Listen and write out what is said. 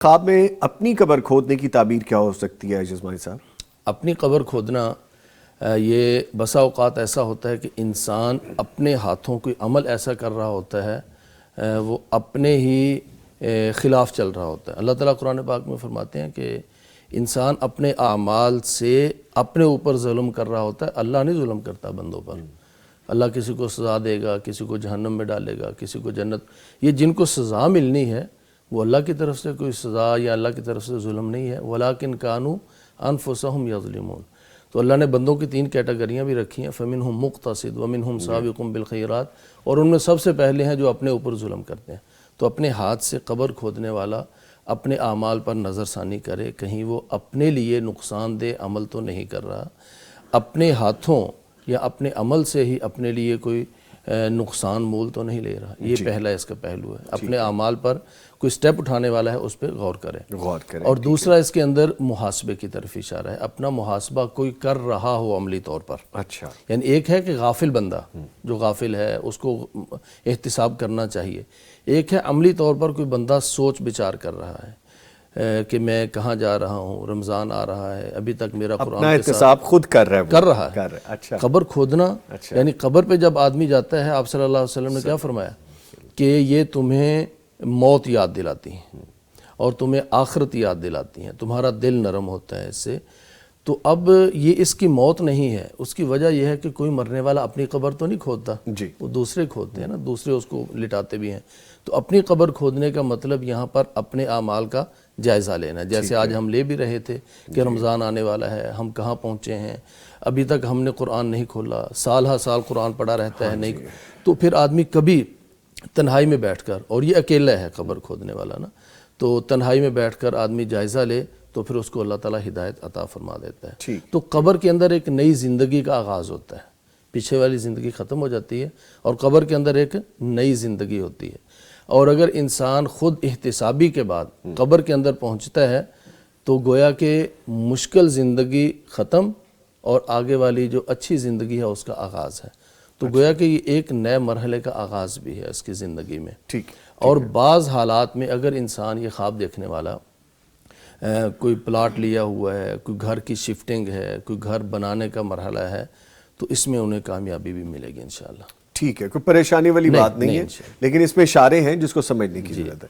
خواب میں اپنی قبر کھودنے کی تعبیر کیا ہو سکتی ہے جسمانی صاحب؟ اپنی قبر کھودنا یہ بسا اوقات ایسا ہوتا ہے کہ انسان اپنے ہاتھوں کوئی عمل ایسا کر رہا ہوتا ہے وہ اپنے ہی خلاف چل رہا ہوتا ہے۔ اللہ تعالیٰ قرآن پاک میں فرماتے ہیں کہ انسان اپنے اعمال سے اپنے اوپر ظلم کر رہا ہوتا ہے، اللہ نہیں ظلم کرتا بندوں پر۔ اللہ کسی کو سزا دے گا، کسی کو جہنم میں ڈالے گا، کسی کو جنت۔ یہ جن کو سزا ملنی ہے وہ اللہ کی طرف سے کوئی سزا یا اللہ کی طرف سے ظلم نہیں ہے، وَلَٰكِنْ كَانُوا أَنفُسَهُمْ يَظْلِمُونَ۔ تو اللہ نے بندوں کی 3 کیٹیگریاں بھی رکھی ہیں، فَمِنْهُمْ مُقْتَصِدٌ وَمِنْهُمْ سَابِقٌ بِالْخَيْرَاتِ، اور ان میں سب سے پہلے ہیں جو اپنے اوپر ظلم کرتے ہیں۔ تو اپنے ہاتھ سے قبر کھودنے والا اپنے اعمال پر نظر ثانی کرے، کہیں وہ اپنے لیے نقصان دہ عمل تو نہیں کر رہا، اپنے ہاتھوں یا اپنے عمل سے ہی اپنے لیے کوئی نقصان مول تو نہیں لے رہا۔ یہ پہلا اس کا پہلو ہے، اپنے اعمال پر کوئی سٹیپ اٹھانے والا ہے اس پہ غور کرے۔ اور دوسرا اس کے اندر محاسبے کی طرف اشارہ ہے، اپنا محاسبہ کوئی کر رہا ہو عملی طور پر۔ اچھا، یعنی ایک ہے کہ غافل بندہ جو غافل ہے اس کو احتساب کرنا چاہیے، ایک ہے عملی طور پر کوئی بندہ سوچ بچار کر رہا ہے کہ میں کہاں جا رہا ہوں، رمضان آ رہا ہے، ابھی تک میرا قرآن اپنا احتساب خود کر رہا ہے۔ اچھا، قبر کھودنا یعنی قبر پہ جب آدمی جاتا ہے، آپ صلی اللہ علیہ وسلم نے کیا فرمایا کہ یہ تمہیں موت یاد دلاتی ہیں اور تمہیں آخرت یاد دلاتی ہیں، تمہارا دل نرم ہوتا ہے اس سے۔ تو اب یہ اس کی موت نہیں ہے، اس کی وجہ یہ ہے کہ کوئی مرنے والا اپنی قبر تو نہیں کھودتا، وہ دوسرے کھودتے ہیں نا، دوسرے اس کو لٹاتے بھی ہیں۔ تو اپنی قبر کھودنے کا مطلب یہاں پر اپنے اعمال کا جائزہ لینا، جیسے آج ہم لے بھی رہے تھے کہ رمضان آنے والا ہے، ہم کہاں پہنچے ہیں، ابھی تک ہم نے قرآن نہیں کھولا، سال ہر سال قرآن پڑھا رہتا ہے نہیں۔ تو پھر آدمی کبھی تنہائی میں بیٹھ کر، اور یہ اکیلا ہے قبر کھودنے والا نا، تو تنہائی میں بیٹھ کر آدمی جائزہ لے تو پھر اس کو اللہ تعالیٰ ہدایت عطا فرما دیتا ہے۔ تو قبر کے اندر ایک نئی زندگی کا آغاز ہوتا ہے، پیچھے والی زندگی ختم ہو جاتی ہے اور قبر کے اندر ایک نئی زندگی ہوتی ہے۔ اور اگر انسان خود احتسابی کے بعد قبر کے اندر پہنچتا ہے تو گویا کہ مشکل زندگی ختم اور آگے والی جو اچھی زندگی ہے اس کا آغاز ہے۔ تو گویا کہ یہ ایک نئے مرحلے کا آغاز بھی ہے اس کی زندگی میں۔ اور بعض حالات میں اگر انسان یہ خواب دیکھنے والا کوئی پلاٹ لیا ہوا ہے، کوئی گھر کی شفٹنگ ہے، کوئی گھر بنانے کا مرحلہ ہے، تو اس میں انہیں کامیابی بھی ملے گی انشاءاللہ۔ ٹھیک ہے، کوئی پریشانی والی بات نہیں ہے، لیکن اس میں اشارے ہیں جس کو سمجھنے کی ضرورت ہے۔